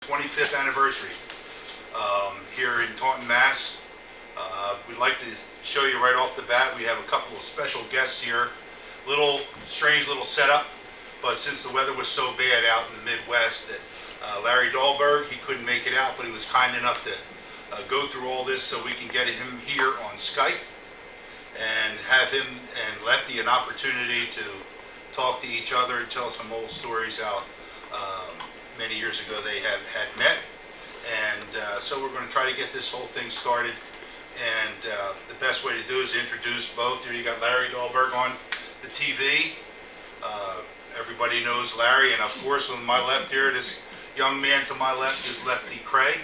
25th anniversary here in Taunton, Mass. We'd like to show you right off the bat. We have a couple of special guests here. Strange little setup, but since the weather was so bad out in the Midwest that Larry Dahlberg, he couldn't make it out, but he was kind enough to go through all this so we can get him here on Skype and have him and Lefty an opportunity to talk to each other and tell some old stories how many years ago they had met. And so we're going to try to get this whole thing started. And the best way to do is introduce both. Here you got Larry Dahlberg on the TV. Everybody knows Larry, and of course on my left here, this young man to my left is Lefty Krek.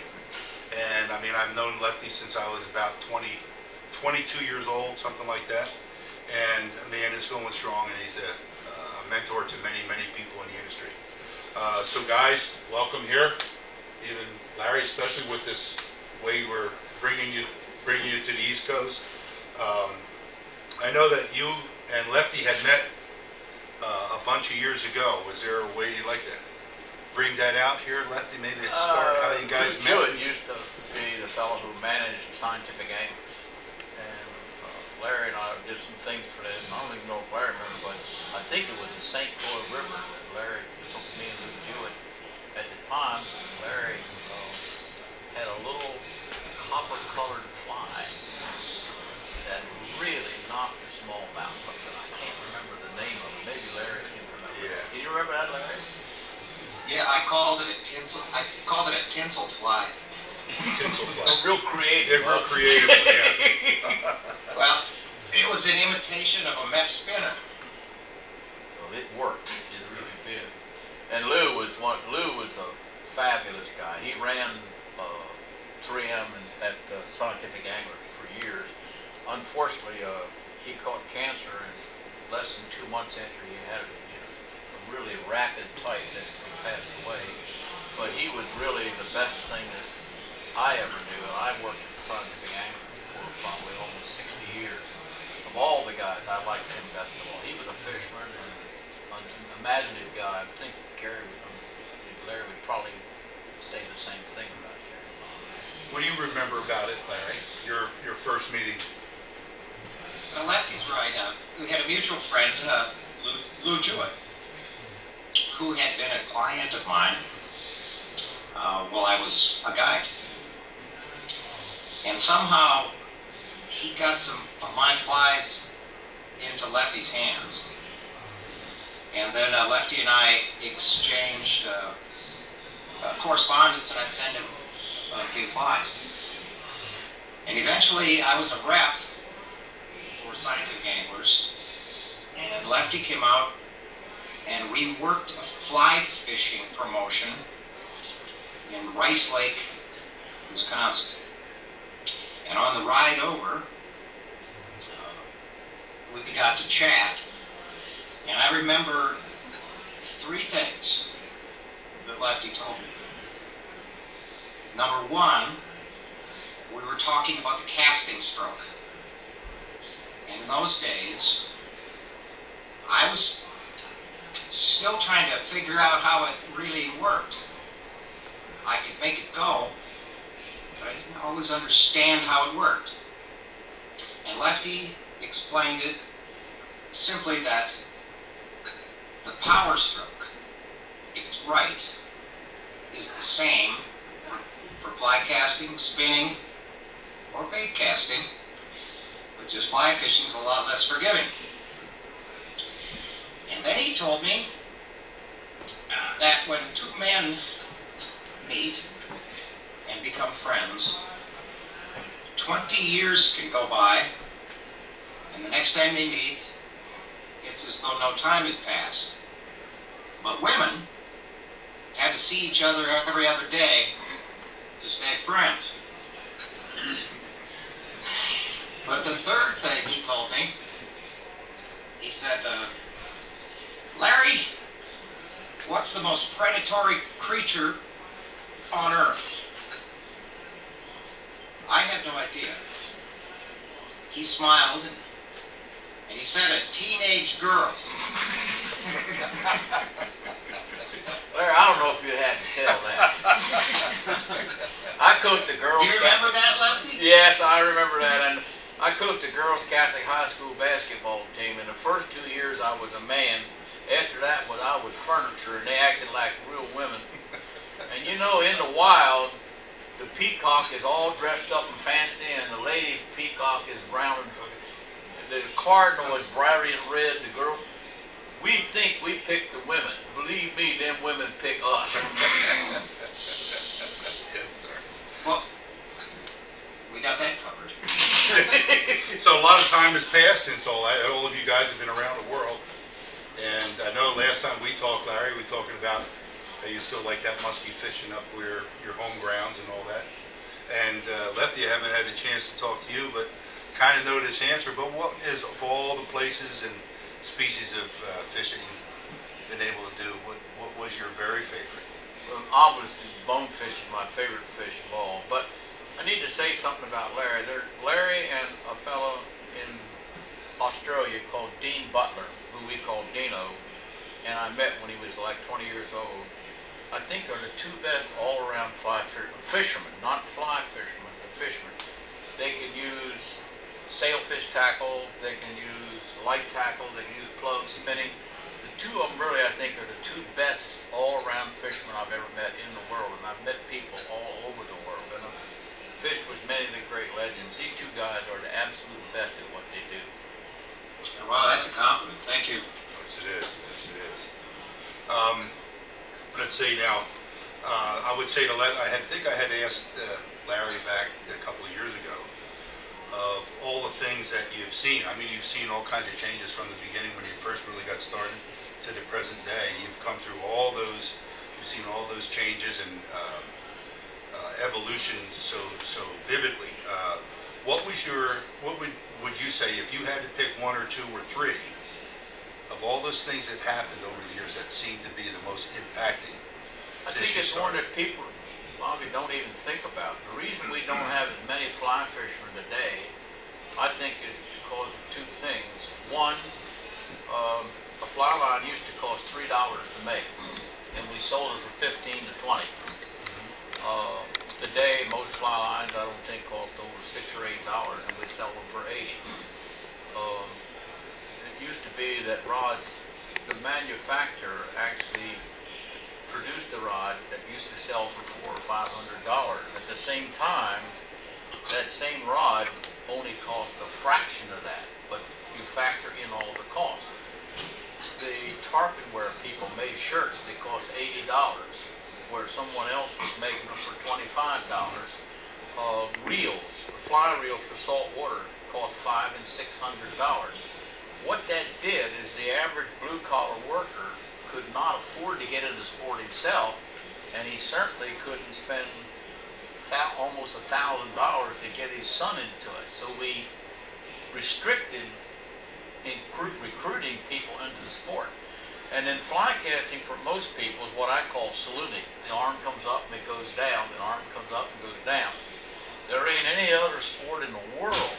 And I mean, I've known Lefty since I was about 22 years old, something like that. And the man is going strong, and he's a mentor to many, many people in the industry. So guys, welcome here. Even Larry, especially with this way we're bringing you to the East Coast. I know that you and Lefty had met a bunch of years ago. Was there a way you'd like to bring that out here, Lefty? Maybe start how you guys met? Jewett used to be the fellow who managed Scientific Anglers, and Larry and I did some things for them. I don't even know if Larry remember, but I think it was the St. Croix River. Larry took me and Lou Jewett. At the time, Larry had a little copper-colored fly that really knocked the smallmouth something. I can't remember the name of it. Maybe Larry can remember. Yeah. Do you remember that, Larry? Yeah, I called it a tinsel fly. Tinsel fly. Real creative. Real creative, yeah. Well, it was an imitation of a Mep spinner. Well, it worked. It really did. And Lou was a fabulous guy. He ran 3M at Scientific Anglers for years. Unfortunately, he caught cancer in less than 2 months after he had a really rapid type that he passed away. But he was really the best thing that I ever knew. And I worked at Scientific Anglers for probably almost 60 years. Of all the guys, I liked him best of all. He was a fisherman and an imaginative guy. I think Larry would probably say the same thing about Gary. What do you remember about it, Larry? Your first meeting? Well, Lefty's right. We had a mutual friend, Lou Jewett, who had been a client of mine while I was a guide. And somehow he got some of my flies into Lefty's hands. And then Lefty and I exchanged correspondence, and I'd send him a few flies. And eventually I was a rep for Scientific Anglers, and Lefty came out and we worked a fly fishing promotion in Rice Lake, Wisconsin. And on the ride over, we got to chat, and I remember 3 things that Lefty told me. Number 1, we were talking about the casting stroke. And in those days, I was still trying to figure out how it really worked. I could make it go, but I didn't always understand how it worked. And Lefty explained it simply that the power stroke, if it's right, is the same for fly casting, spinning, or bait casting, but just fly fishing is a lot less forgiving. And then he told me that when 2 men meet and become friends, 20 years can go by, and the next time they meet, it's as though no time had passed. But women had to see each other every other day to stay friends. But the third thing he told me, he said, Larry, what's the most predatory creature on Earth? I had no idea. He smiled and he said, a teenage girl. Larry, I don't know if you had to tell that. I coached the girls. Do you remember that, Lefty? Yes, I remember that. And I coached the girls Catholic high school basketball team. In the first 2 years, I was a man. After that, I was furniture, and they acted like real women. And you know, in the wild, the peacock is all dressed up and fancy, and the lady peacock is brown and the cardinal is bright and red. The girl, we think we pick the women. Believe me, them women pick us. Yes, sir. Well, we got that covered. So a lot of time has passed since all of you guys have been around the world. And I know last time we talked, Larry, we were talking about how you still like that musky fishing up where your home grounds and all that. And Lefty, I haven't had a chance to talk to you, but kind of know this answer. But what is, of all the places and species of fish that you've been able to do, what was your very favorite? Well, obviously, bonefish is my favorite fish of all. But I need to say something about Larry. Larry and a fellow in Australia called Dean Butler, who we call Dino, and I met when he was like 20 years old. I think are the two best all-around fly fishermen, not fly fishermen, but fishermen. They can use sailfish tackle, they can use light tackle, they can use plug spinning. The two of them really, I think, are the two best all-around fishermen I've ever met in the world, and I've met people all over the world, and I've fished with many of the great legends. These two guys are the absolute best at what they do. Wow, that's a compliment. Thank you. Yes, it is. Yes, it is. Let's say now, I would say I think I had asked Larry back a couple of years ago of all the things that you've seen. I mean, you've seen all kinds of changes from the beginning when you first really got started to the present day. You've come through all those. You've seen all those changes and evolution so vividly. What would you say if you had to pick one or two or three of all those things that happened over the years that seem to be the most impacting? I think it's one that people probably don't even think about. The reason we don't have as many fly fishermen today, I think, is because of two things. One, a fly line used to cost $3 to make, and we sold it for 15 to 20. Today, most fly lines I don't think cost over $6 or $8, and we sell them for 80. It used to be that rods, the manufacturer actually produced a rod that used to sell for $400 or $500. At the same time, that same rod only cost a fraction of that, but you factor in all the costs. The tarpon-ware people made shirts that cost $80, where someone else was making them for $25. Reels, a fly reel for salt water, cost $500 and $600. What that did is the average blue-collar worker could not afford to get into the sport himself, and he certainly couldn't spend almost $1,000 to get his son into it. So we restricted recruiting people into the sport. And then fly casting for most people is what I call salooning. The arm comes up and it goes down, the arm comes up and goes down. There ain't any other sport in the world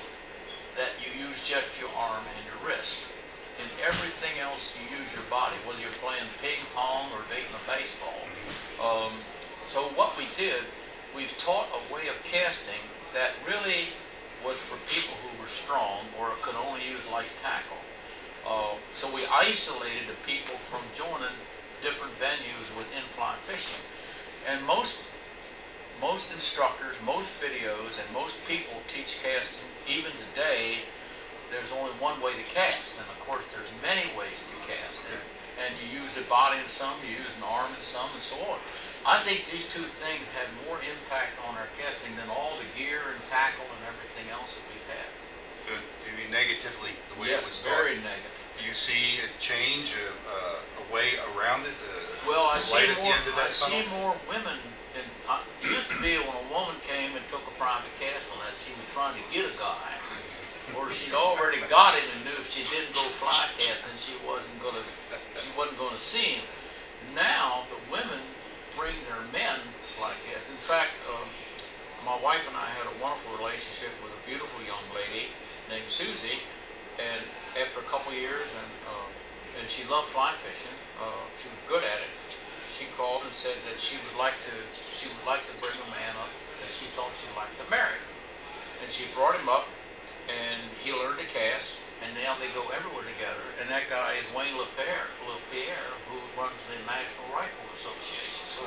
that you use just your arm and your wrist. In everything else you use your body, whether you're playing ping pong or beating a baseball. So what we did, we've taught a way of casting that really was for people who were strong or could only use light tackle. So we isolated the people from joining different venues within fly fishing. And most instructors, most videos, and most people teach casting. Even today, there's only one way to cast, and of course there's many ways to cast. And you use the body in some, you use an arm in some, and so on. I think these two things have more impact on our casting than all the gear and tackle and everything else that we've had. Good. You mean negatively, the way it was Yes, started? very negative. Do you see a change, a way around it? Well, I see light at the more. end of that I see tunnel? more women. It used to be when a woman came and took a private casting lesson, she was trying to get a guy, or she'd already got him and knew if she didn't go fly casting, she wasn't gonna see him. Now the women bring their men fly casting. In fact, my wife and I had a wonderful relationship with a beautiful young lady named Susie, and after a couple years, and she loved fly fishing, she was good at it. she called and said that she would like to bring a man up that she thought she'd like to marry. And she brought him up, and he learned to cast, and now they go everywhere together. And that guy is Wayne LePierre, who runs the National Rifle Association. So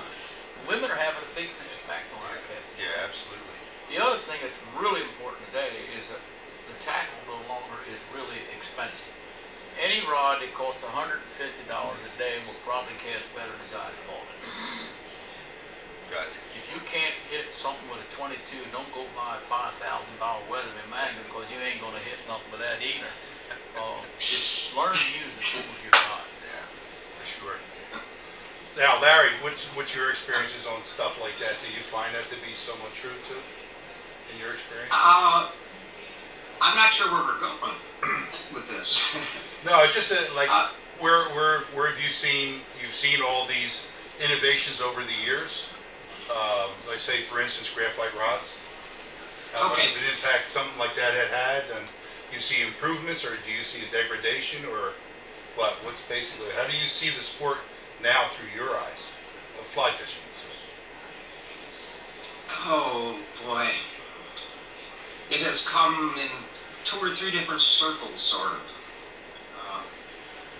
women are having a big impact on our casting. Yeah, absolutely. The other thing that's really important today is that the tackle no longer is really expensive. Any rod that costs $150 a day will probably cast better than the guy that bought it. Gotcha. If you can't hit something with a 22, don't go buy a $5,000 Weatherman Magnum, because you ain't going to hit nothing with that either. Just learn to use the tools you got. Yeah, for sure. Now, Larry, what's your experiences on stuff like that? Do you find that to be somewhat true too, in your experience? I'm not sure where we're going with this. No, just like where have you seen? You've seen all these innovations over the years. Let's say, for instance, graphite rods. How much of an impact something like that had, and you see improvements, or do you see a degradation, or what? What's basically, how do you see the sport now through your eyes of fly fishing? Oh boy, it has come in 2 or 3 different circles, sort of.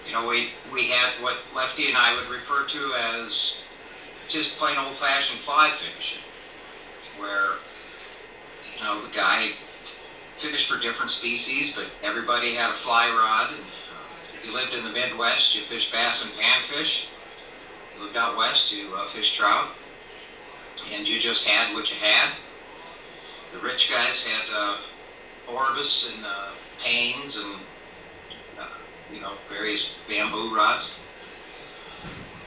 You know, we had what Lefty and I would refer to as just plain old-fashioned fly fishing, where, you know, the guy fished for different species, but everybody had a fly rod. And if you lived in the Midwest, you fished bass and panfish. If you lived out west, you fished trout, and you just had what you had. The rich guys had Orbis and Pains and you know, various bamboo rods,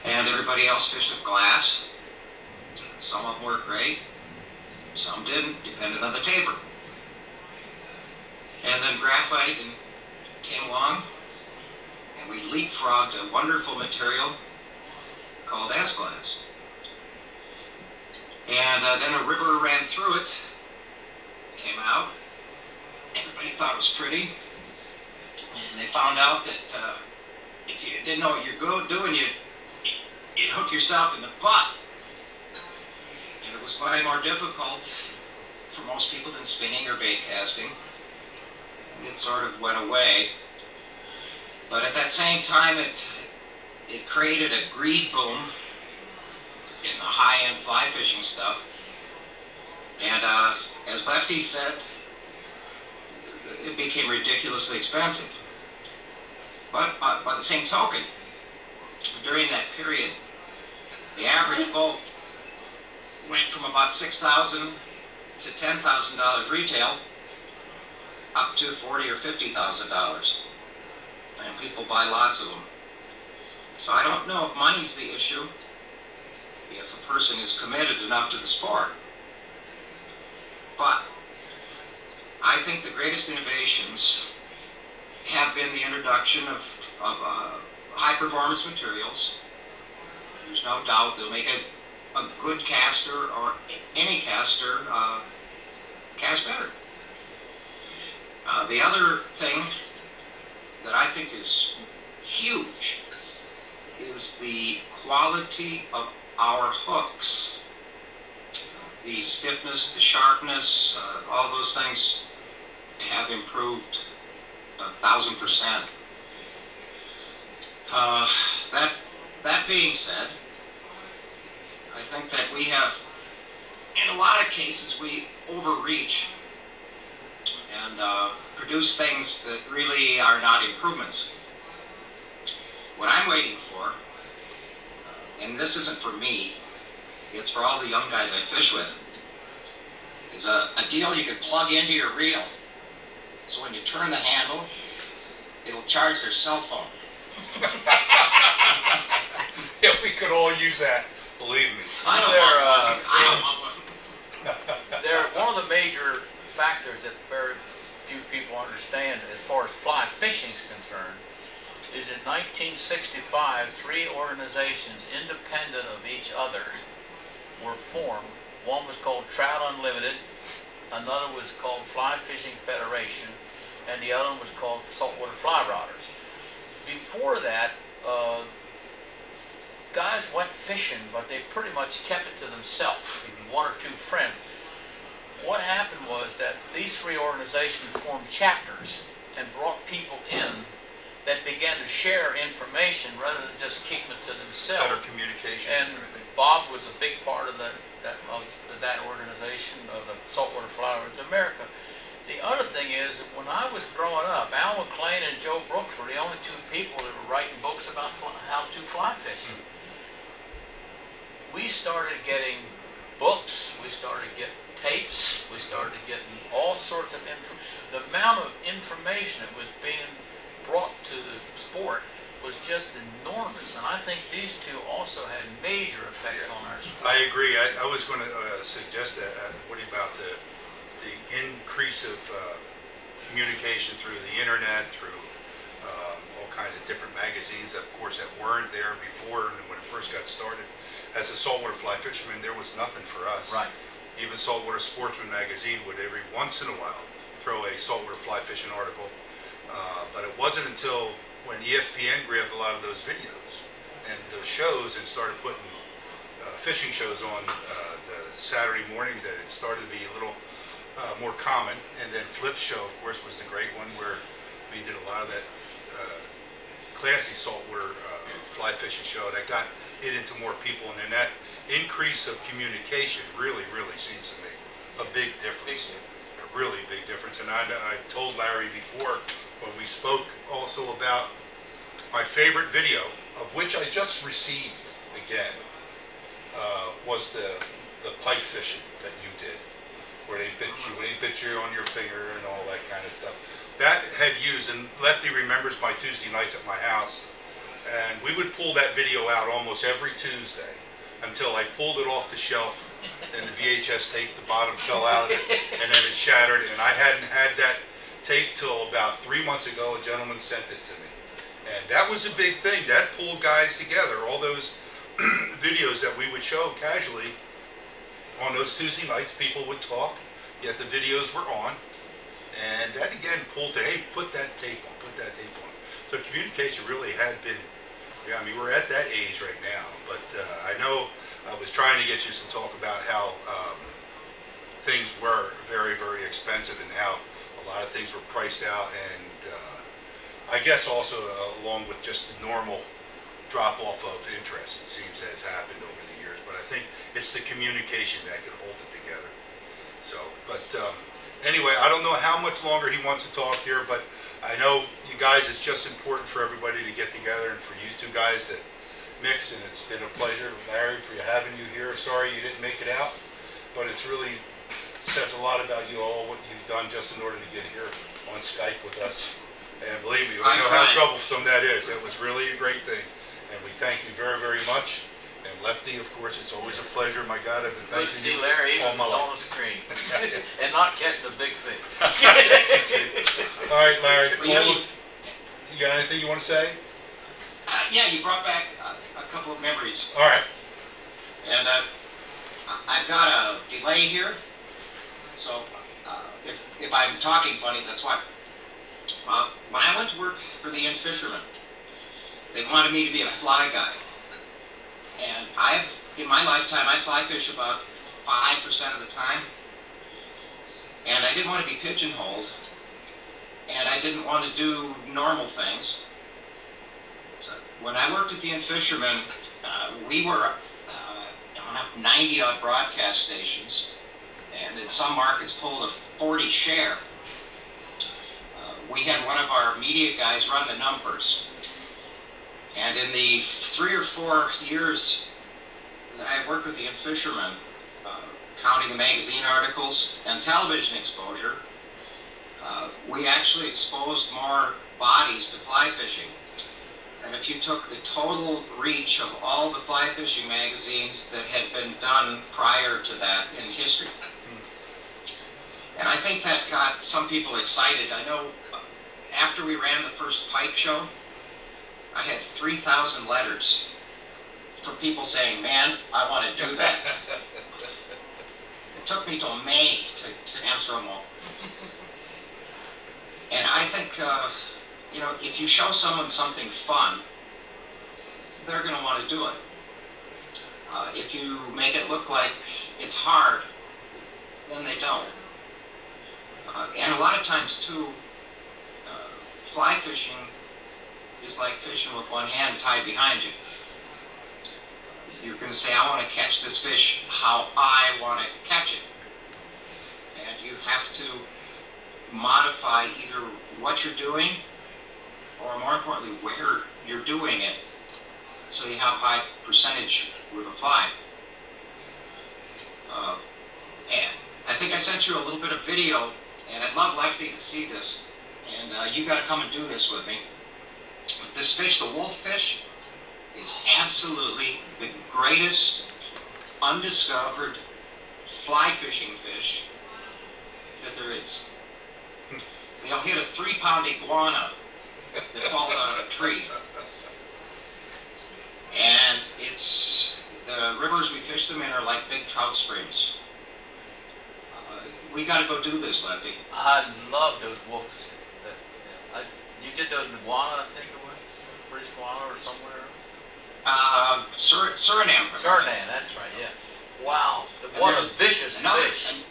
and everybody else fished with glass. Some of them worked great, some didn't, depending on the taper. And then graphite came along, and we leapfrogged a wonderful material called glass. And then a river ran through it, came out. Everybody thought it was pretty. And they found out that if you didn't know what you're doing, you'd hook yourself in the butt. And it was way more difficult for most people than spinning or bait casting. And it sort of went away. But at that same time, it created a greed boom in the high-end fly fishing stuff. And as Lefty said, it became ridiculously expensive. But by the same token, during that period, the average boat went from about $6,000 to $10,000 retail up to $40,000 or $50,000. And people buy lots of them. So I don't know if money's the issue, if a person is committed enough to the sport. But I think the greatest innovations have been the introduction of high-performance materials. There's no doubt they'll make a good caster, or any caster, cast better. The other thing that I think is huge is the quality of our hooks. The stiffness, the sharpness, all those things have improved 1,000%. That being said, I think that we have, in a lot of cases, we overreach and produce things that really are not improvements. What I'm waiting for, and this isn't for me, it's for all the young guys I fish with, is a deal you can plug into your reel. So when you turn the handle, it'll charge their cell phone. Yeah, we could all use that, believe me. I don't want one. They're one of the major factors that very few people understand as far as fly fishing is concerned, is in 1965, 3 organizations independent of each other were formed. One was called Trout Unlimited, another was called Fly Fishing Federation, and the other one was called Saltwater Fly Rodders. Before that, guys went fishing, but they pretty much kept it to themselves, one or two friends. What happened was that these three organizations formed chapters and brought people in that began to share information rather than just keeping it to themselves. Better communication And everything. Bob was a big part of that organization, of the Saltwater Flyers of America. The other thing is, that when I was growing up, Al McLean and Joe Brooks were the only two people that were writing books about how to fly fishing. We started getting books, we started getting tapes, we started getting all sorts of information. The amount of information that was being brought to the sport was just enormous, and I think these two also had major effects on our sport. I agree. I was going to suggest that. What about the increase of communication through the internet, through all kinds of different magazines, of course, that weren't there before when it first got started. As a saltwater fly fisherman, there was nothing for us. Right. Even Saltwater Sportsman magazine would every once in a while throw a saltwater fly fishing article, but it wasn't until when ESPN grabbed a lot of those videos and those shows and started putting fishing shows on the Saturday mornings that it started to be a little more common. And then Flip's show, of course, was the great one where we did a lot of that classy saltwater fly fishing show that got it into more people. And then that increase of communication really seems to make a big difference. A really big difference. And I told Larry before when we spoke also about my favorite video, of which I just received again, was the pike fishing that you did, where they bit you on your finger and all that kind of stuff. That had used, and Lefty remembers my Tuesday nights at my house, and we would pull that video out almost every Tuesday until I pulled it off the shelf and the VHS tape, the bottom fell out of it, and then it shattered, and I hadn't had that tape till about 3 months ago. A gentleman sent it to me, and that was a big thing. That pulled guys together. All those videos that we would show casually on those Tuesday nights, people would talk, yet the videos were on, and that again pulled to, hey, put that tape on, put that tape on. So communication really had been, I mean, we're at that age right now, but I know I was trying to get you some talk about how things were very expensive and how a lot of things were priced out, and I guess also along with just the normal drop off of interest, it seems has happened over the years. But I think it's the communication that can hold it together. So, but anyway, I don't know how much longer he wants to talk here, but I know you guys, it's just important for everybody to get together and for you two guys to mix, and it's been a pleasure, Larry, for having you here. Sorry you didn't make it out, but it's really says a lot about you all, what you've done just in order to get here on Skype with us. And believe me, I know how troublesome that is. It was really a great thing, and we thank you very much. And Lefty, of course, it's always a pleasure. My God, I've been thanking you. Good to see Larry even on the screen and not catching a big fish. All right, Larry. Well, You got anything you want to say? Yeah, you brought back a couple of memories. All right. And I've got a delay here, so if I'm talking funny, that's why. When I went to work for the Inn Fishermen, they wanted me to be a fly guy. And in my lifetime, I fly fish about 5% of the time. And I didn't want to be pigeonholed. And I didn't want to do normal things. So when I worked at the Inn Fishermen, we were on 90 odd broadcast stations, and in some markets pulled a 40 share. We had one of our media guys run the numbers, and in the 3 or 4 years that I worked with the Inn Fishermen, counting the magazine articles and television exposure, we actually exposed more bodies to fly fishing. And if you took the total reach of all the fly fishing magazines that had been done prior to that in history. And I think that got some people excited. I know after we ran the first pike show, I had 3,000 letters from people saying, man, I want to do that. It took me till May to answer them all. And I think, if you show someone something fun, they're going to want to do it. If you make it look like it's hard, then they don't. And a lot of times too, fly fishing is like fishing with one hand tied behind you. You're going to say, I want to catch this fish how I want to catch it. And you have to modify either what you're doing, or more importantly, where you're doing it, so you have a high percentage with a fly. And I think I sent you a little bit of video, and I'd love Lefty to see this. And you got to come and do this with me. This fish, the wolffish, is absolutely the greatest undiscovered fly fishing fish that there is. They'll hit a 3-pound iguana that falls out of a tree. And the rivers we fish them in are like big trout streams. We got to go do this, Lefty. I love those wolves. You did those in Iguana, I think it was, British Guiana or somewhere. Suriname. Suriname, that's right. Yeah. Wow, what a vicious fish.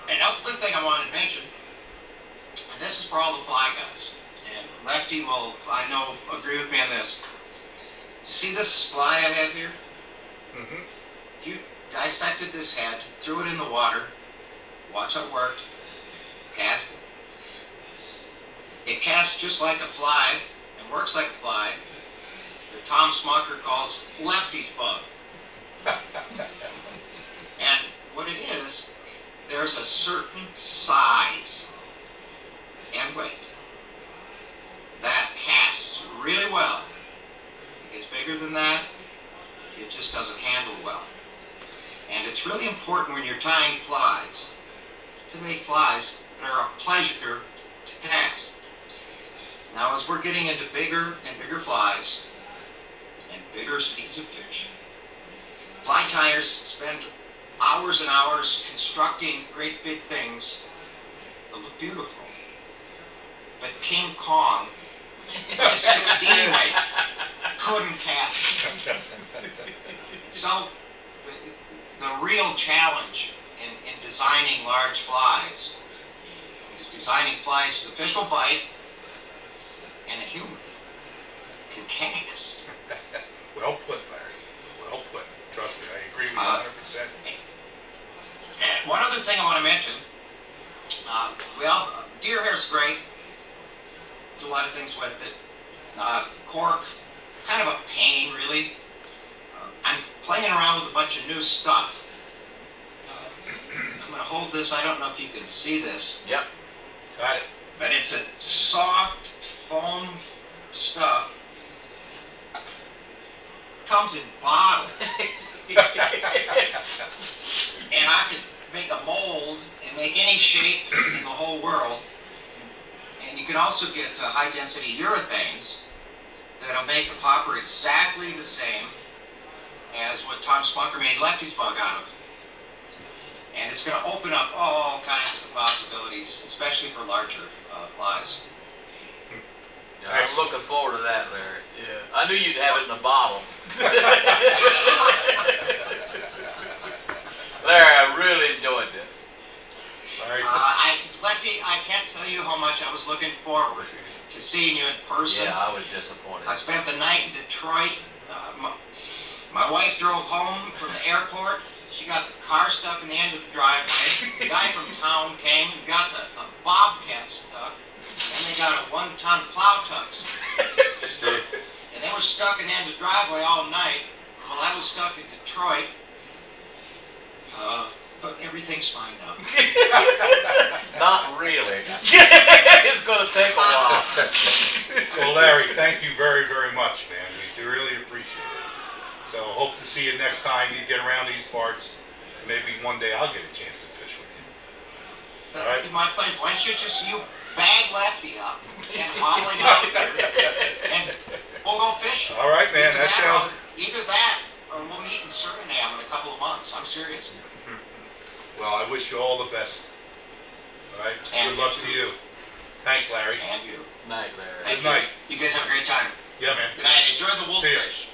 Another thing I wanted to mention, and this is for all the fly guys, and Lefty will, I know, agree with me on this. See this fly I have here? Mm-hmm. If you dissected this head, threw it in the water, watch how it worked, cast it. It casts just like a fly and works like a fly that Tom Smucker calls Lefty's bug. And what it is, there's a certain size and weight that casts really well. It gets bigger than that, it just doesn't handle well. And it's really important when you're tying flies to make flies that are a pleasure to cast. Now, as we're getting into bigger and bigger flies and bigger species of fish, fly tyers spend hours and hours constructing great big things that look beautiful. But King Kong, at 16 weight, couldn't cast it. So, the real challenge in designing large flies, designing flies the fish will bite and a human can cast. Well put, Larry. Well put. Trust me, I agree with you 100%. And one other thing I want to mention, deer hair is great. Do a lot of things with it. Cork, kind of a pain, really. I'm playing around with a bunch of new stuff. I'm going to hold this. I don't know if you can see this. Yep. Got it. But it's a soft foam stuff. Comes in bottles. And I could make a mold and make any shape in the whole world. And you can also get high density urethanes that'll make a popper exactly the same as what Tom Spunker made Lefty's bug out of. And it's going to open up all kinds of possibilities, especially for larger flies. Yeah, I'm looking forward to that, Larry. Yeah, I knew you'd have it in a bottle. Larry, I really enjoyed this. Lefty, I can't tell you how much I was looking forward to seeing you in person. Yeah, I was disappointed. I spent the night in Detroit. My wife drove home from the airport. She got the car stuck in the end of the driveway. The guy from town came and got the bobcat stuck. And they got a 1-ton plow tux. And they were stuck in the end of the driveway all night. Well, I was stuck in Detroit. But everything's fine now. Not really. It's going to take a while. Well, Larry, thank you very, very much, man. We do really appreciate it. So hope to see you next time you get around these parts. Maybe one day I'll get a chance to fish with you. That'd be my pleasure. Why don't you bag Lefty up and haul him out and we'll go fishing. All right, man. That sounds... Either that or we'll meet in Suriname in a couple of months. I'm serious. Well, I wish you all the best. All right? And good luck to you. Thanks, Larry. And you. Night, Larry. Thank Good night. You guys have a great time. Yeah, man. Good night. Enjoy the See ya. wolffish.